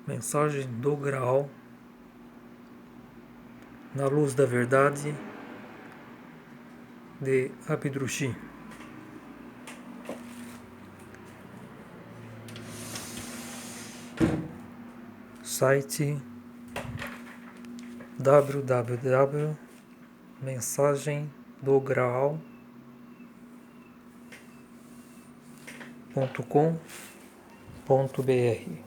Mensagem do Graal na luz da verdade de Abdrushi. Site www.mensagemdograal.com.br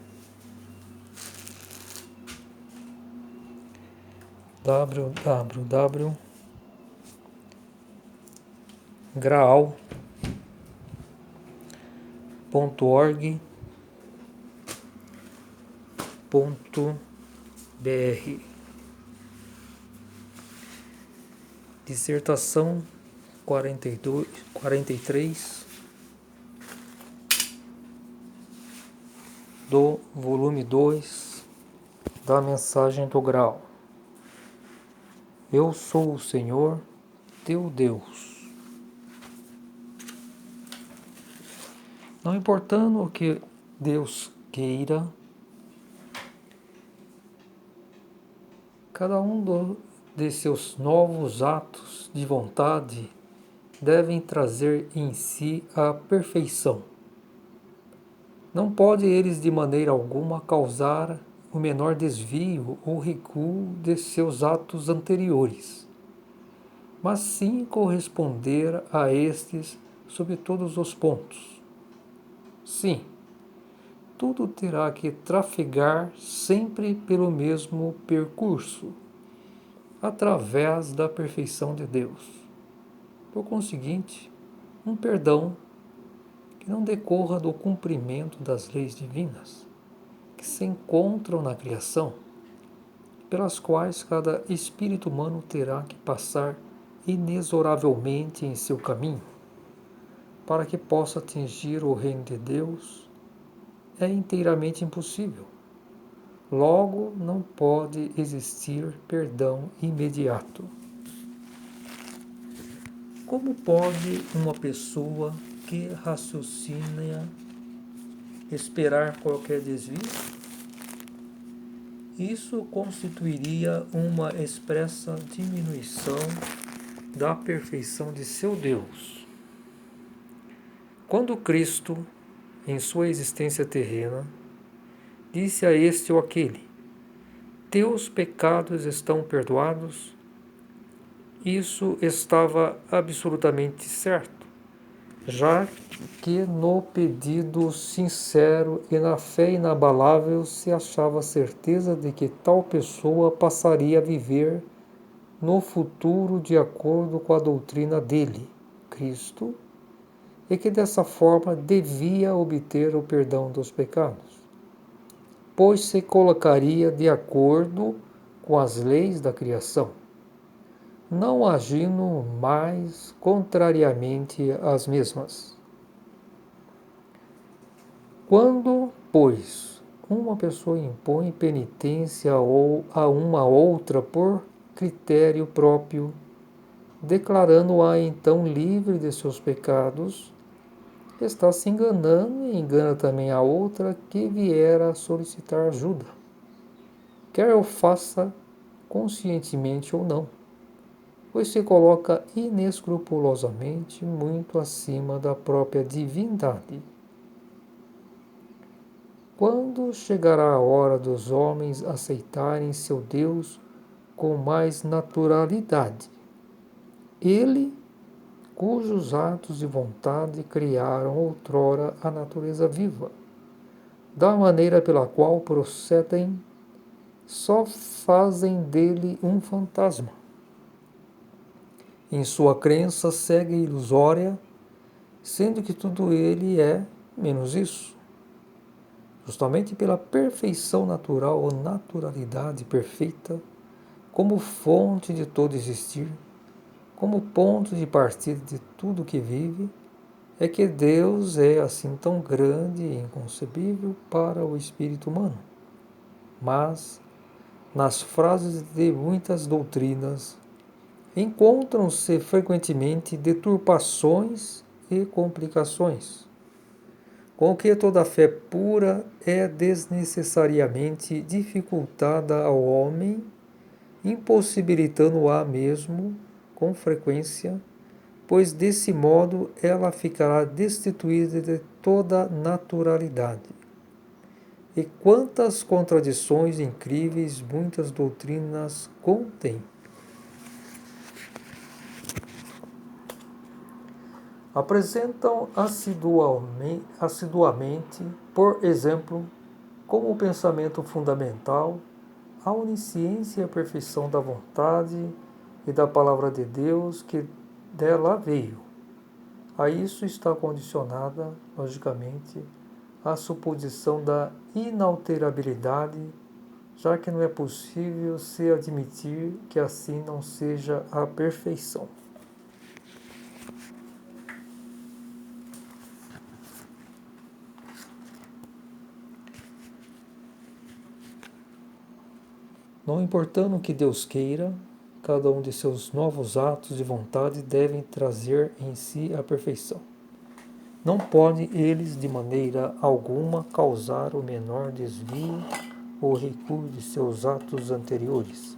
www.graal.org.br Dissertação 43 do volume 2 da Mensagem do Graal. Eu sou o Senhor, teu Deus. Não importando o que Deus queira, cada um de seus novos atos de vontade devem trazer em si a perfeição. Não pode eles de maneira alguma causar o menor desvio ou recuo de seus atos anteriores, mas sim corresponder a estes sob todos os pontos. Sim, tudo terá que trafegar sempre pelo mesmo percurso, através da perfeição de Deus. Por conseguinte, um perdão que não decorra do cumprimento das leis divinas, que se encontram na criação, pelas quais cada espírito humano terá que passar inexoravelmente em seu caminho, para que possa atingir o reino de Deus, é inteiramente impossível. Logo, não pode existir perdão imediato. Como pode uma pessoa que raciocina esperar qualquer desvio? Isso constituiria uma expressa diminuição da perfeição de seu Deus. Quando Cristo, em sua existência terrena, disse a este ou aquele: teus pecados estão perdoados, isso estava absolutamente certo, já que no pedido sincero e na fé inabalável se achava certeza de que tal pessoa passaria a viver no futuro de acordo com a doutrina dele, Cristo, e que dessa forma devia obter o perdão dos pecados, pois se colocaria de acordo com as leis da criação, não agindo mais contrariamente às mesmas. Quando, pois, uma pessoa impõe penitência ou a uma outra por critério próprio, declarando-a então livre de seus pecados, está se enganando e engana também a outra que vier a solicitar ajuda, quer eu faça conscientemente ou não, pois se coloca inescrupulosamente muito acima da própria divindade. Quando chegará a hora dos homens aceitarem seu Deus com mais naturalidade, ele, cujos atos de vontade criaram outrora a natureza viva, da maneira pela qual procedem, só fazem dele um fantasma. Em sua crença cega e ilusória, sendo que tudo ele é menos isso. Justamente pela perfeição natural ou naturalidade perfeita, como fonte de todo existir, como ponto de partida de tudo que vive, é que Deus é assim tão grande e inconcebível para o espírito humano. Mas, nas frases de muitas doutrinas, encontram-se frequentemente deturpações e complicações, com que toda fé pura é desnecessariamente dificultada ao homem, impossibilitando-a mesmo, com frequência, pois desse modo ela ficará destituída de toda naturalidade. E quantas contradições incríveis muitas doutrinas contêm! Apresentam assiduamente, por exemplo, como o pensamento fundamental, a onisciência e a perfeição da vontade e da palavra de Deus que dela veio. A isso está condicionada, logicamente, a suposição da inalterabilidade, já que não é possível se admitir que assim não seja a perfeição. Não importando o que Deus queira, cada um de seus novos atos de vontade devem trazer em si a perfeição. Não podem eles de maneira alguma causar o menor desvio ou recuo de seus atos anteriores,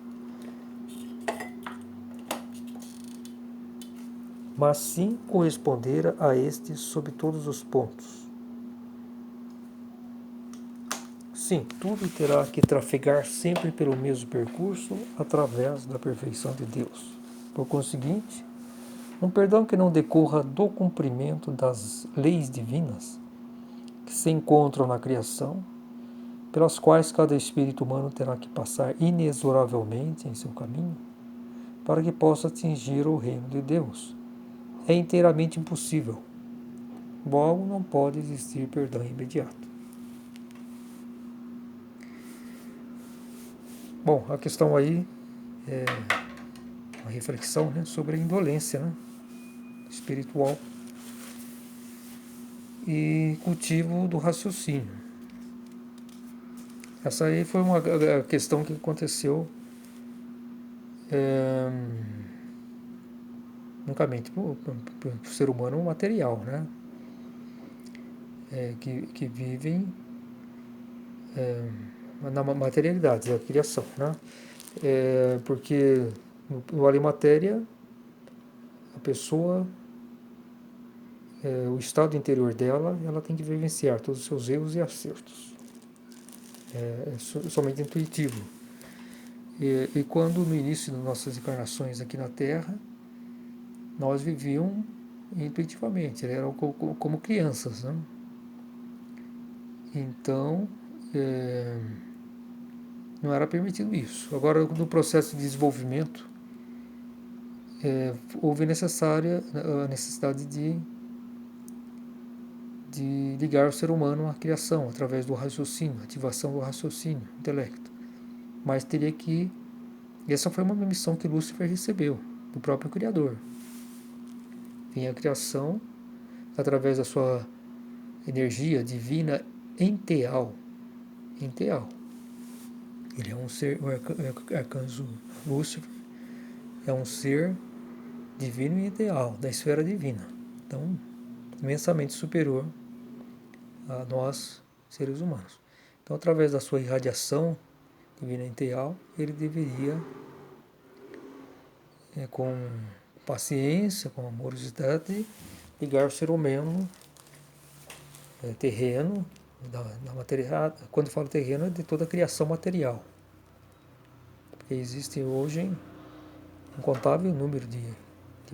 mas sim corresponder a estes sob todos os pontos. Sim, tudo terá que trafegar sempre pelo mesmo percurso através da perfeição de Deus. Por conseguinte, um perdão que não decorra do cumprimento das leis divinas que se encontram na criação, pelas quais cada espírito humano terá que passar inexoravelmente em seu caminho, para que possa atingir o reino de Deus, é inteiramente impossível. Logo, não pode existir perdão imediato. Bom, a questão aí é uma reflexão, né, sobre a indolência, né, espiritual e cultivo do raciocínio. Essa aí foi uma questão que aconteceu unicamente para o ser humano material, né, que vivem na materialidade, da criação, né, porque no alimatéria a pessoa, o estado interior dela, ela tem que vivenciar todos os seus erros e acertos. É somente intuitivo. E quando no início das nossas encarnações aqui na Terra, nós vivíamos intuitivamente, eram como crianças, né? Então, não era permitido isso. Agora, no processo de desenvolvimento, houve a necessidade de ligar o ser humano à criação, através do raciocínio, ativação do raciocínio, intelecto. Mas teria que... Essa foi uma missão que Lúcifer recebeu, do próprio Criador. Vinha a criação, através da sua energia divina enteal. Enteal. Ele é um ser, o arcanjo Lúcifer é um ser divino e enteal, da esfera divina. Então, imensamente superior a nós, seres humanos. Então, através da sua irradiação divina enteal, ele deveria, com paciência, com amorosidade, ligar o ser humano terreno, da matéria. Quando eu falo terreno, é de toda a criação material. Porque existe hoje um incontável número de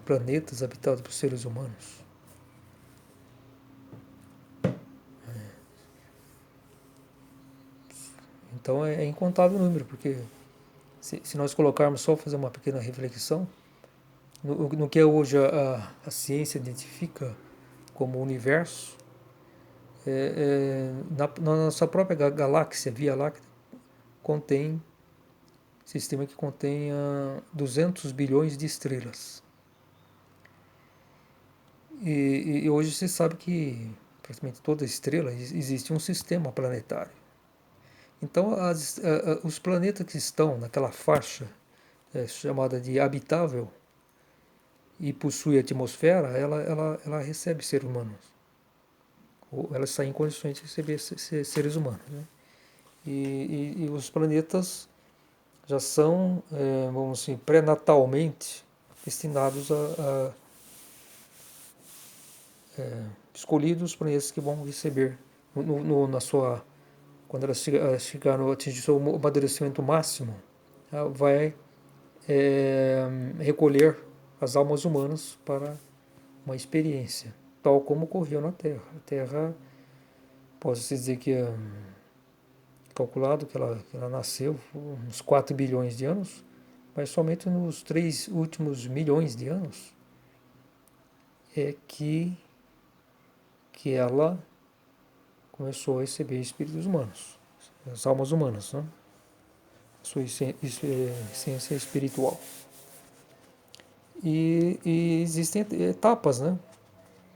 planetas habitados por seres humanos. Então é incontável o número, porque se nós colocarmos só fazer uma pequena reflexão, no que hoje a ciência identifica como universo, na nossa própria galáxia, Via Láctea, contém sistema que contém 200 bilhões de estrelas. E hoje se sabe que praticamente toda estrela existe um sistema planetário. Então, os planetas que estão naquela faixa chamada de habitável e possui atmosfera, ela recebe seres humanos. ou ela está em condições de receber seres humanos, né? E os planetas já são, vamos assim, pré-natalmente destinados escolhidos os planetas que vão receber na sua, quando ela chegar no atingir seu amadurecimento máximo, ela vai recolher as almas humanas para uma experiência, tal como ocorreu na Terra. A Terra, posso dizer que é calculado que ela nasceu uns 4 bilhões de anos, mas somente nos 3 últimos milhões de anos é que ela começou a receber espíritos humanos, as almas humanas, né? Sua essência espiritual. E existem etapas, né,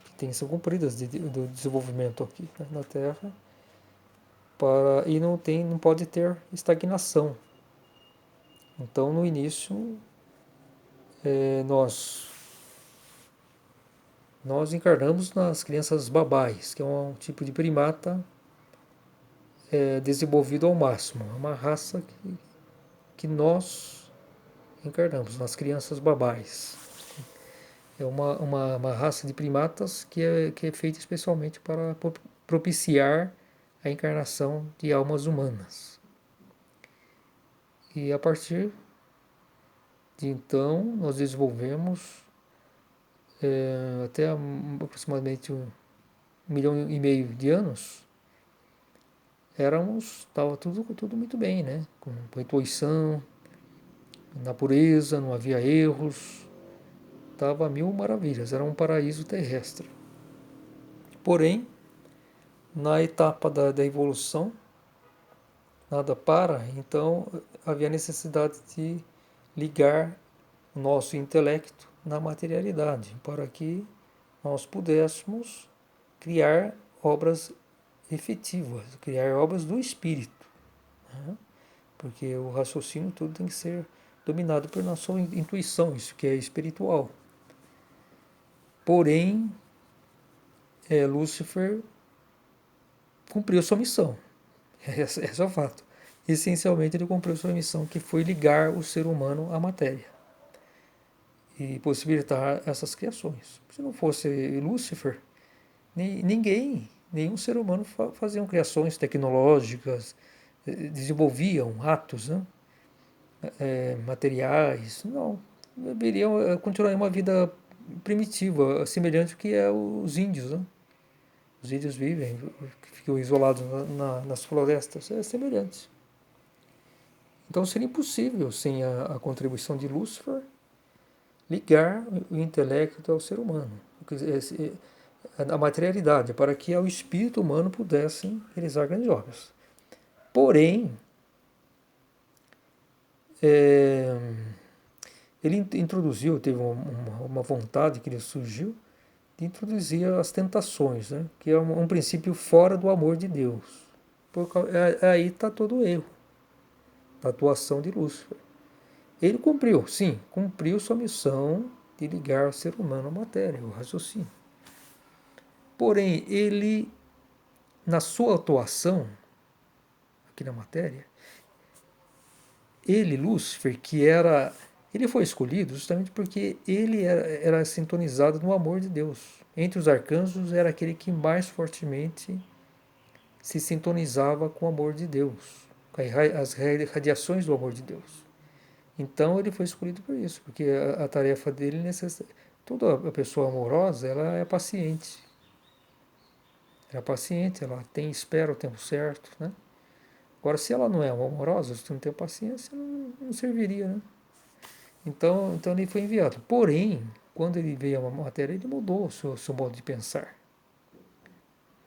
que têm que ser cumpridas do desenvolvimento aqui, né, na Terra, e não pode ter estagnação. Então, no início, nós encarnamos nas crianças babais, que é um tipo de primata desenvolvido ao máximo. É uma raça que nós encarnamos, nas crianças babais. É uma raça de primatas que é feita especialmente para propiciar a encarnação de almas humanas. E a partir de então, nós desenvolvemos até aproximadamente 1,5 milhão de anos, estava tudo muito bem, né? Com intuição, na pureza, não havia erros, estava a mil maravilhas, era um paraíso terrestre. Porém, na etapa da evolução, nada para, então havia necessidade de ligar o nosso intelecto na materialidade, para que nós pudéssemos criar obras efetivas, criar obras do espírito, né? Porque o raciocínio tudo tem que ser dominado por nossa intuição, isso que é espiritual. Porém, Lúcifer cumpriu sua missão, esse é o fato. Essencialmente ele cumpriu sua missão, que foi ligar o ser humano à matéria e possibilitar essas criações. Se não fosse Lúcifer, nenhum ser humano faziam criações tecnológicas, desenvolviam atos, né? Materiais, não. Deveriam continuar uma vida primitiva, semelhante ao que é os índios, né? Os índios vivem, ficam isolados nas florestas, é semelhante. Então seria impossível, sem a contribuição de Lúcifer, ligar o intelecto ao ser humano, a materialidade, para que o espírito humano pudesse realizar grandes obras. Porém, ele introduziu, teve uma vontade que lhe surgiu, de introduzir as tentações, né? Que é um princípio fora do amor de Deus. Aí está todo o erro da atuação de Lúcifer. Ele cumpriu, sim, cumpriu sua missão de ligar o ser humano à matéria, ao raciocínio. Porém, ele, na sua atuação aqui na matéria, Lúcifer, ele foi escolhido justamente porque ele era sintonizado no amor de Deus. Entre os arcanjos, era aquele que mais fortemente se sintonizava com o amor de Deus, com as radiações do amor de Deus. Então ele foi escolhido por isso, porque a tarefa dele necessita. Toda a pessoa amorosa, ela é paciente. Ela é paciente, ela espera o tempo certo, né? Agora, se ela não é amorosa, se não tem paciência, não serviria, né? Então ele foi enviado. Porém, quando ele veio à matéria, ele mudou o seu modo de pensar.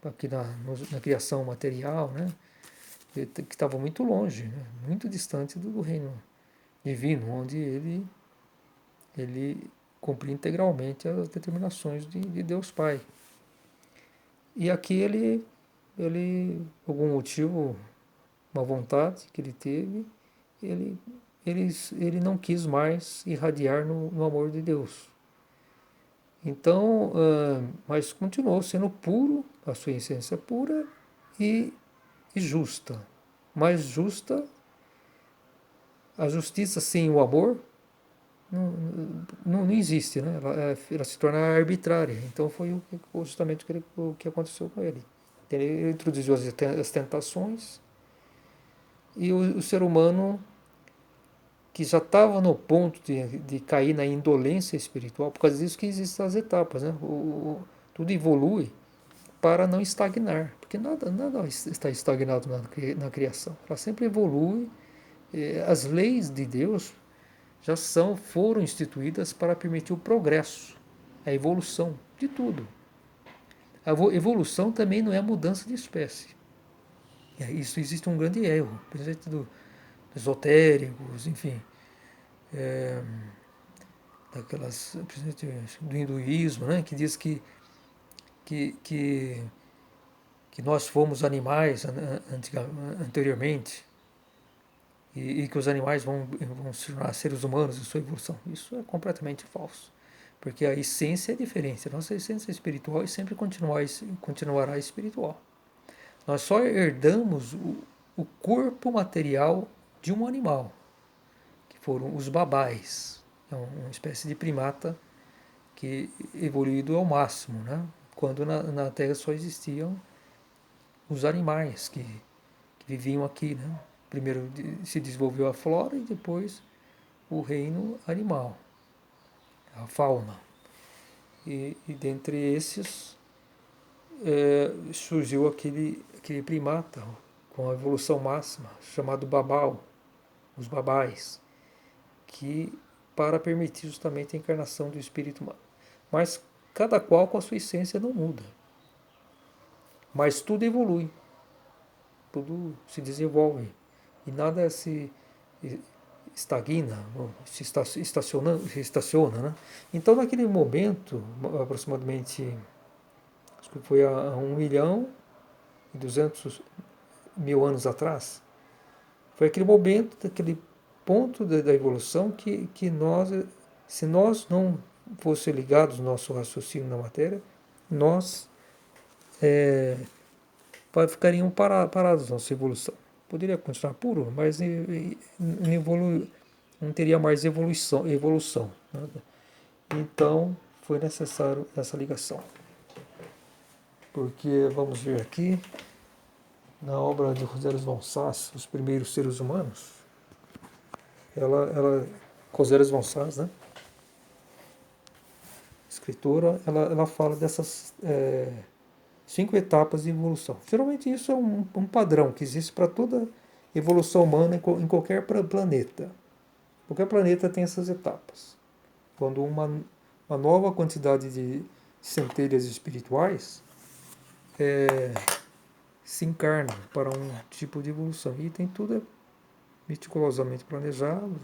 Aqui na criação material, né? Que estava muito longe, né? Muito distante do reino divino, onde ele cumpria integralmente as determinações de Deus Pai. E aqui ele, por algum motivo, uma vontade que ele teve, ele não quis mais irradiar no amor de Deus. Então, mas continuou sendo puro a sua essência pura e justa. Mais justa, a justiça sem o amor não existe, né? Ela se torna arbitrária. Então foi justamente o que aconteceu com ele. Ele introduziu as tentações e o ser humano que já estava no ponto de cair na indolência espiritual, por causa disso que existem as etapas, né? Tudo evolui para não estagnar, porque nada está estagnado na criação. Ela sempre evolui. As leis de Deus já foram instituídas para permitir o progresso, a evolução de tudo. A evolução também não é mudança de espécie. Isso existe um grande erro, principalmente dos esotéricos, enfim, principalmente do hinduísmo, né, que diz que, que, que nós fomos animais anteriormente e que os animais vão se tornar seres humanos em sua evolução. Isso é completamente falso, porque a essência é diferente. A nossa essência é espiritual e sempre continuará espiritual. Nós só herdamos o corpo material de um animal, que foram os babais. É uma espécie de primata que evoluído ao máximo, né? Quando na Terra só existiam os animais que viviam aqui, né? Primeiro se desenvolveu a flora e depois o reino animal, a fauna. E dentre esses surgiu aquele primata com a evolução máxima, chamado babal, os babais, que para permitir justamente a encarnação do espírito humano. Mas cada qual com a sua essência não muda. Mas tudo evolui, tudo se desenvolve e nada se estagna, se estaciona, né? Então, naquele momento, aproximadamente, acho que foi há 1.200.000 anos atrás, foi aquele momento, aquele ponto da evolução que nós, se nós não fosse ligados ao nosso raciocínio na matéria, nós ficaríamos parados na nossa evolução. Poderia continuar puro, mas não teria mais evolução, né? Então foi necessário essa ligação. Porque, vamos ver aqui, na obra de José von Sass, Os Primeiros Seres Humanos, José von Sass, né? Escritora, ela fala dessas 5 etapas de evolução. Geralmente isso é um padrão que existe para toda evolução humana em qualquer planeta. Qualquer planeta tem essas etapas. Quando uma nova quantidade de centelhas espirituais se encarna para um tipo de evolução. E tem tudo meticulosamente planejado,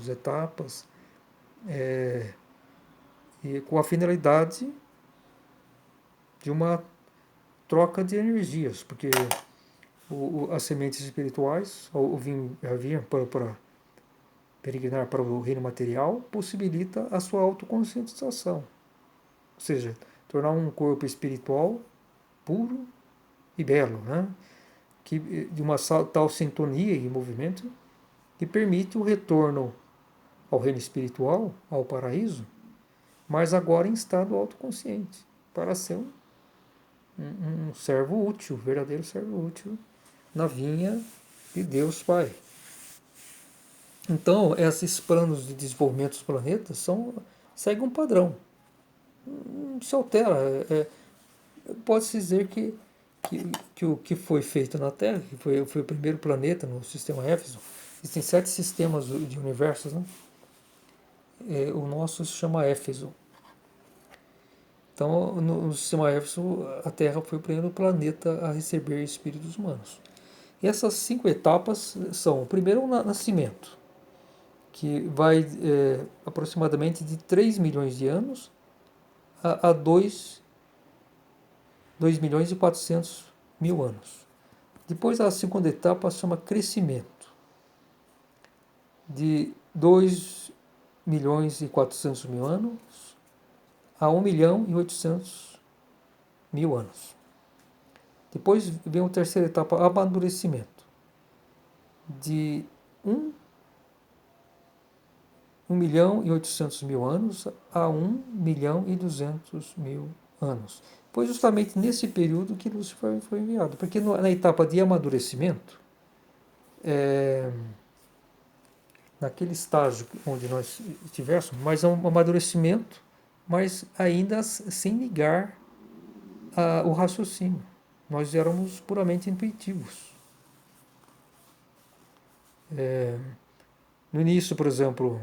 as etapas, e com a finalidade de uma troca de energias, porque as sementes espirituais, ao vir para peregrinar para o reino material, possibilita a sua autoconscientização, ou seja, tornar um corpo espiritual puro e belo, né? De uma tal sintonia e movimento que permite o retorno ao reino espiritual, ao paraíso, mas agora em estado autoconsciente, para ser um servo útil, verdadeiro servo útil na vinha de Deus Pai. Então, esses planos de desenvolvimento dos planetas seguem um padrão. Não se altera. Pode-se dizer que o que foi feito na Terra, que foi o primeiro planeta no sistema Éfeso, existem 7 sistemas de universos, né? O nosso se chama Éfeso. Então, no sistema Éfeso, a Terra foi o primeiro planeta a receber espíritos humanos. E essas 5 etapas são, primeiro, o nascimento, que vai aproximadamente de 3 milhões de anos a 2.400.000 anos. Depois, a segunda etapa se chama crescimento, de 2.400.000 anos a 1.800.000 anos. Depois vem a terceira etapa, amadurecimento. De 1.800.000 anos a 1.200.000 anos. Foi justamente nesse período que Lúcifer foi enviado. Porque na etapa de amadurecimento, naquele estágio onde nós estivéssemos, mas é um amadurecimento, mas ainda sem ligar o raciocínio. Nós éramos puramente intuitivos. No início, por exemplo,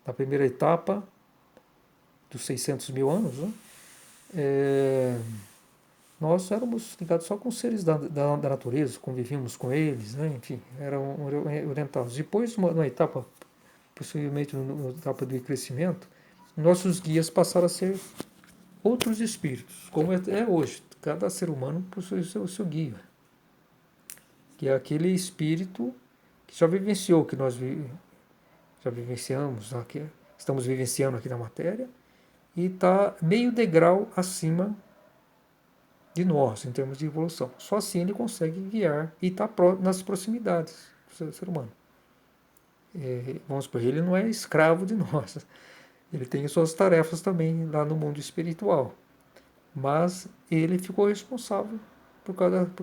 na primeira etapa dos 600.000 anos, né, nós éramos ligados só com seres da natureza, convivíamos com eles, né, enfim, eram orientados. Depois, numa etapa, possivelmente na etapa do crescimento, nossos guias passaram a ser outros espíritos, como é hoje. Cada ser humano possui o seu guia, que é aquele espírito que já vivenciou, que nós já vivenciamos, aqui, estamos vivenciando aqui na matéria, e está meio degrau acima de nós, em termos de evolução. Só assim ele consegue guiar e está nas proximidades do ser humano. Vamos supor, ele não é escravo de nós, ele tem suas tarefas também lá no mundo espiritual, mas ele ficou responsável por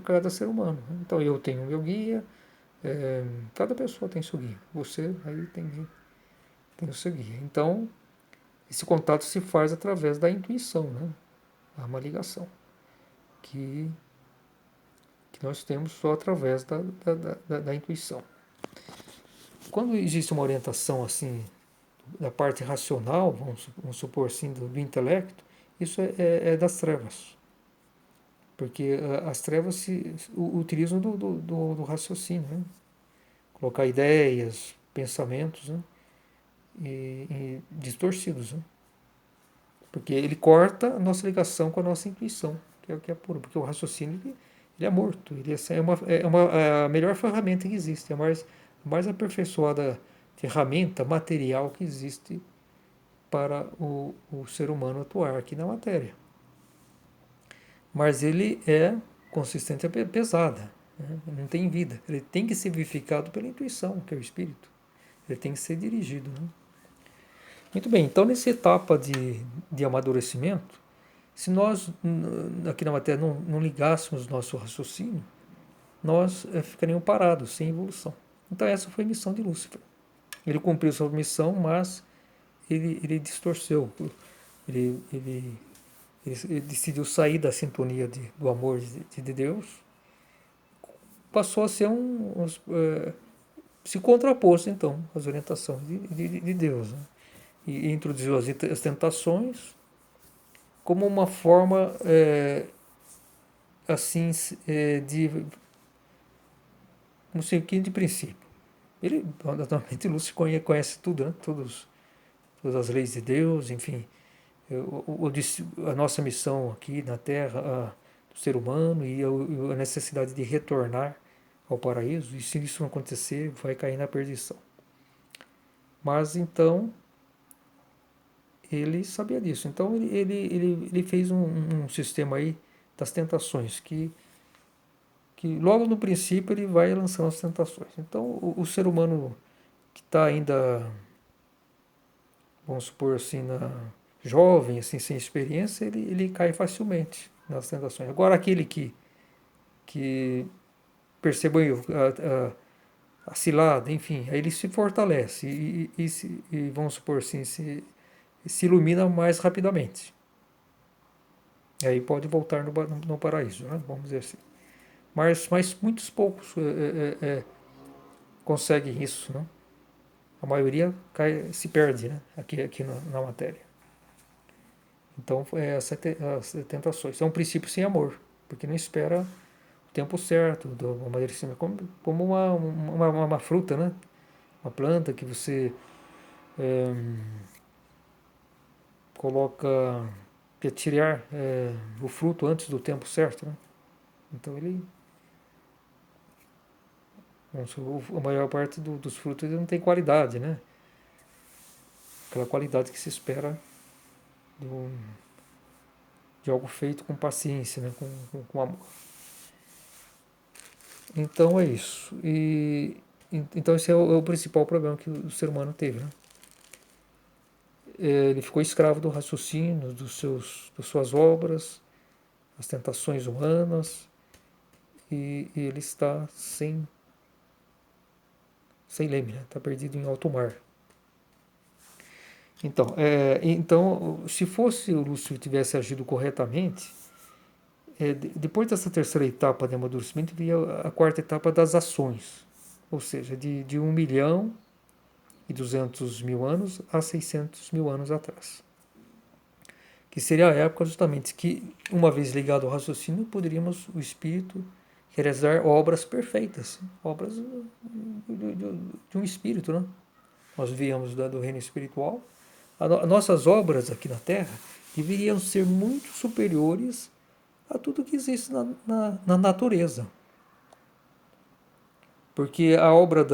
cada ser humano. Então eu tenho meu guia, cada pessoa tem seu guia, você aí tem o seu guia. Então esse contato se faz através da intuição, né? Há uma ligação que nós temos só através da intuição. Quando existe uma orientação assim da parte racional, vamos supor assim, do intelecto, isso é das trevas. Porque as trevas se utilizam do raciocínio, né? Colocar ideias, pensamentos, né? e distorcidos. Né? Porque ele corta a nossa ligação com a nossa intuição, que é o que é puro. Porque o raciocínio ele é morto. Ele é a melhor ferramenta que existe, a mais aperfeiçoada ferramenta material que existe para o ser humano atuar aqui na matéria. Mas ele é consistente, é pesada, né? Não tem vida. Ele tem que ser vivificado pela intuição, que é o espírito. Ele tem que ser dirigido. Né? Muito bem, então nessa etapa de amadurecimento, se nós aqui na matéria não ligássemos nosso raciocínio, nós ficaríamos parados, sem evolução. Então essa foi a missão de Lúcifer. Ele cumpriu sua missão, mas ele distorceu, ele decidiu sair da sintonia do amor de Deus, passou a ser se contrapôs então às orientações de Deus, né? E introduziu as tentações como uma forma assim de um seguinte de princípio. Ele, naturalmente, Lúcio conhece tudo, né? Todas as leis de Deus, enfim, a nossa missão aqui na Terra, do ser humano e a necessidade de retornar ao paraíso, e se isso não acontecer, vai cair na perdição. Mas então, ele sabia disso. Então, ele fez um sistema aí das tentações, que logo no princípio ele vai lançando as tentações. Então, o ser humano que está ainda, vamos supor assim, jovem, assim, sem experiência, ele cai facilmente nas tentações. Agora, aquele que percebeu a cilada, enfim, aí ele se fortalece e vamos supor assim, se ilumina mais rapidamente. E aí pode voltar no paraíso, né? Vamos dizer assim. Mas muitos poucos conseguem isso, né? A maioria se perde, né? aqui na matéria. Então, as tentações. É um princípio sem amor, porque não espera o tempo certo do amadurecimento, como uma fruta, né? Uma planta que você coloca, quer tirar o fruto antes do tempo certo, né? Então, a maior parte dos frutos não tem qualidade, né? Aquela qualidade que se espera de algo feito com paciência, né? com amor. Então é isso. Então esse é o principal problema que o ser humano teve, né? Ele ficou escravo do raciocínio, das suas obras, as tentações humanas, e ele está sem leme, né? Está perdido em alto mar. Então, se fosse o Lúcifer tivesse agido corretamente, depois dessa terceira etapa de amadurecimento, viria a quarta etapa das ações, ou seja, de 1.200.000 anos a 600.000 anos atrás, que seria a época justamente que, uma vez ligado ao raciocínio, poderíamos, o espírito, realizar obras perfeitas, obras de um espírito, né? Nós viemos do reino espiritual. Nossas obras aqui na Terra deveriam ser muito superiores a tudo que existe na natureza. Porque a obra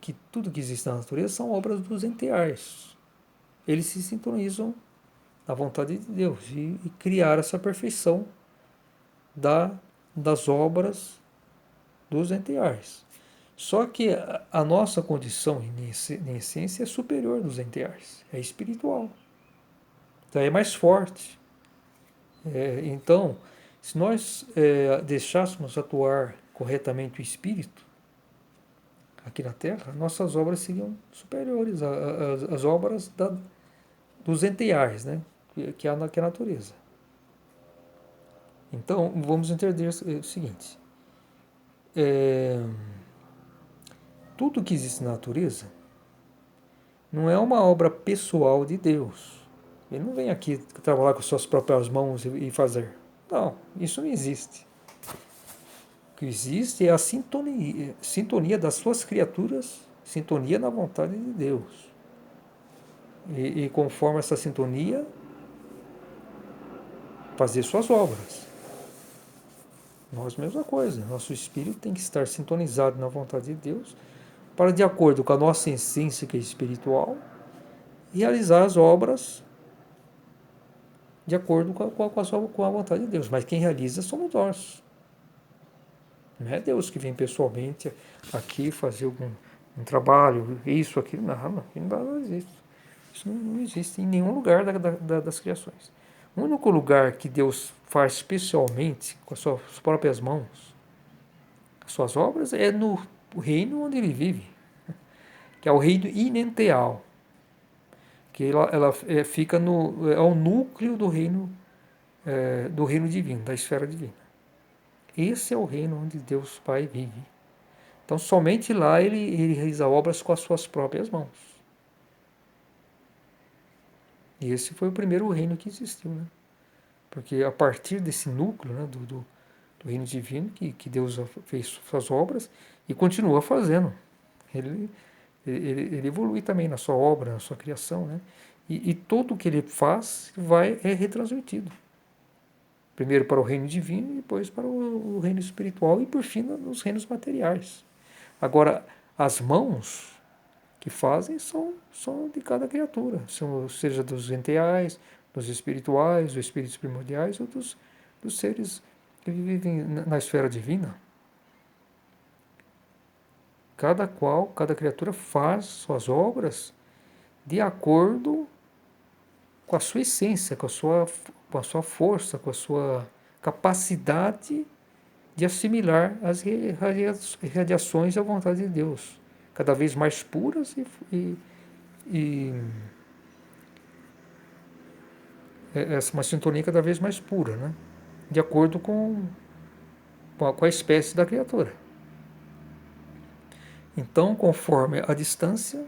que tudo que existe na natureza são obras dos enteais. Eles se sintonizam na vontade de Deus e criar essa perfeição das obras dos enteais. Só que a nossa condição, em essência, é superior dos enteais, é espiritual. Então é mais forte. Então, se nós deixássemos atuar corretamente o espírito aqui na Terra, nossas obras seriam superiores às obras dos enteais, né? que é a natureza. Então, vamos entender o seguinte: é, tudo que existe na natureza não é uma obra pessoal de Deus. Ele não vem aqui trabalhar com suas próprias mãos e fazer. Não, isso não existe. O que existe é a sintonia das suas criaturas, sintonia na vontade de Deus. E conforme essa sintonia, fazer suas obras. Nós, mesma coisa. Nosso espírito tem que estar sintonizado na vontade de Deus para, de acordo com a nossa essência, que é espiritual, realizar as obras de acordo com a vontade de Deus. Mas quem realiza somos nós. Não é Deus que vem pessoalmente aqui fazer um trabalho, isso, aquilo. Não existe. Isso não existe em nenhum lugar das criações. O único lugar que Deus faz especialmente com as suas próprias mãos, as suas obras, é no reino onde ele vive, que é o reino inenteal, que ela fica é o núcleo do reino divino, da esfera divina. Esse é o reino onde Deus Pai vive. Então, somente lá ele realiza obras com as suas próprias mãos. E esse foi o primeiro reino que existiu, né? Porque a partir desse núcleo, né, do reino divino, que Deus fez suas obras e continua fazendo. Ele, ele evolui também na sua obra, na sua criação, né? E tudo o que ele faz é retransmitido. Primeiro para o reino divino, depois para o reino espiritual e, por fim, nos reinos materiais. Agora, as mãos que fazem são de cada criatura, seja dos enteais, dos espirituais, dos espíritos primordiais ou dos seres que vivem na esfera divina. Cada criatura faz suas obras de acordo com a sua essência, com a sua força, com a sua capacidade de assimilar as radiações da vontade de Deus, cada vez mais puras e é uma sintonia cada vez mais pura, né? De acordo com a espécie da criatura. Então, conforme a distância,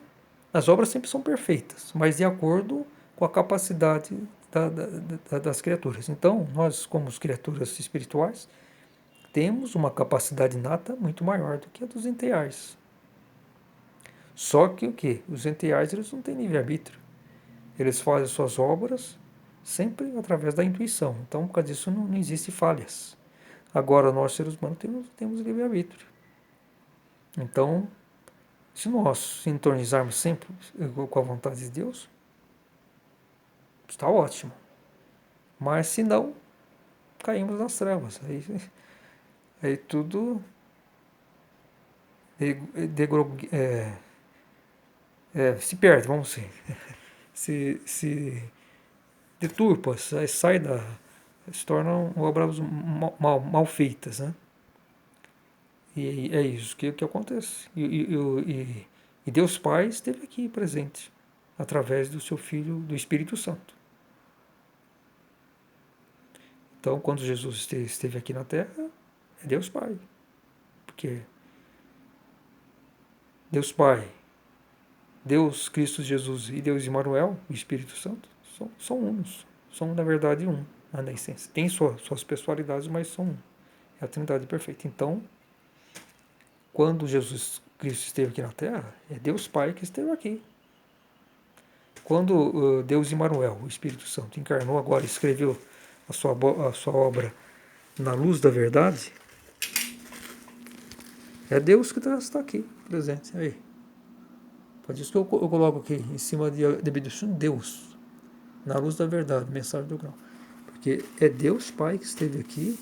as obras sempre são perfeitas, mas de acordo com a capacidade das criaturas. Então, nós, como criaturas espirituais, temos uma capacidade inata muito maior do que a dos enteais. Só que o quê? Os enteais, eles não têm livre-arbítrio. Eles fazem suas obras sempre através da intuição. Então, por causa disso, não existe falhas. Agora, nós, seres humanos, temos livre-arbítrio. Então, se nós sintonizarmos sempre com a vontade de Deus, está ótimo. Mas, se não, caímos nas trevas. Aí tudo se perde, vamos dizer, se deturpa, sai se tornam obras mal feitas, né? E é isso que acontece. E Deus Pai esteve aqui presente, através do seu Filho, do Espírito Santo. Então, quando Jesus esteve aqui na Terra, é Deus Pai. Porque Deus Pai, Deus Cristo Jesus e Deus Emmanuel, o Espírito Santo, são unos. São, na verdade, um, na essência. Tem suas pessoalidades, mas são um. É a Trindade perfeita. Então, quando Jesus Cristo esteve aqui na Terra, é Deus Pai que esteve aqui. Quando Deus Emmanuel, o Espírito Santo, encarnou agora, escreveu a sua obra na luz da verdade, é Deus que está aqui, presente. Aí. Por isso que eu coloco aqui, em cima de Deus, na luz da verdade, mensagem do grau. Porque é Deus Pai que esteve aqui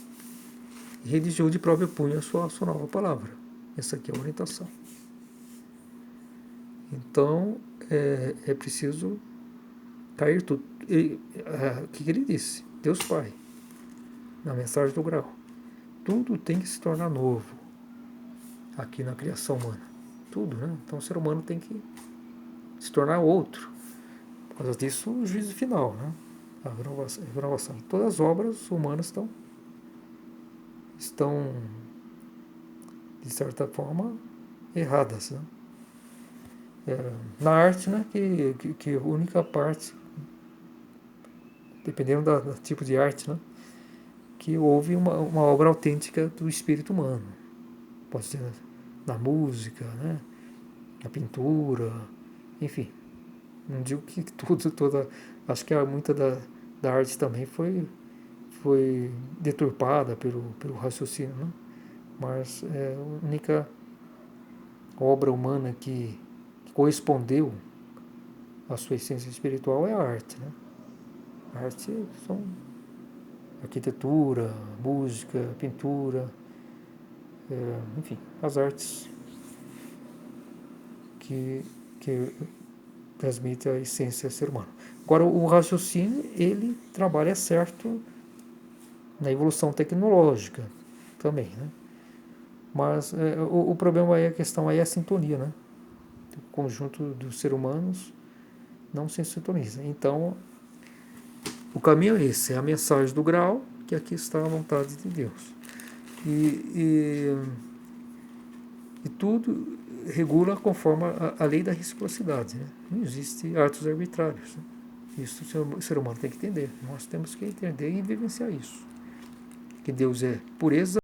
e redigiu de próprio punho a sua nova palavra. Essa aqui é a orientação. Então, é preciso cair tudo. O que ele disse? Deus Pai, na mensagem do grau. Tudo tem que se tornar novo aqui na criação humana. Tudo, né? Então o ser humano tem que se tornar outro. Por causa disso, o juízo final, né? A renovação. Todas as obras humanas estão de certa forma, erradas. Né? Na arte, né, que a única parte, dependendo do tipo de arte, né, que houve uma obra autêntica do espírito humano. Pode ser na música, né, na pintura, enfim. Não digo que toda. Acho que muita da arte também foi deturpada pelo raciocínio, né? Mas a única obra humana que correspondeu à sua essência espiritual é a arte, né? A arte são arquitetura, música, pintura, enfim, as artes que transmitem a essência do ser humano. Agora, o raciocínio, ele trabalha certo na evolução tecnológica também, né? Mas o problema aí, a questão aí é a sintonia, né? O conjunto dos seres humanos não se sintoniza. Então, o caminho é esse, é a mensagem do grau, que aqui está a vontade de Deus. E tudo regula conforme a lei da reciprocidade. Né? Não existe atos arbitrários. Né? Isso o ser humano tem que entender. Nós temos que entender e vivenciar isso. Que Deus é pureza,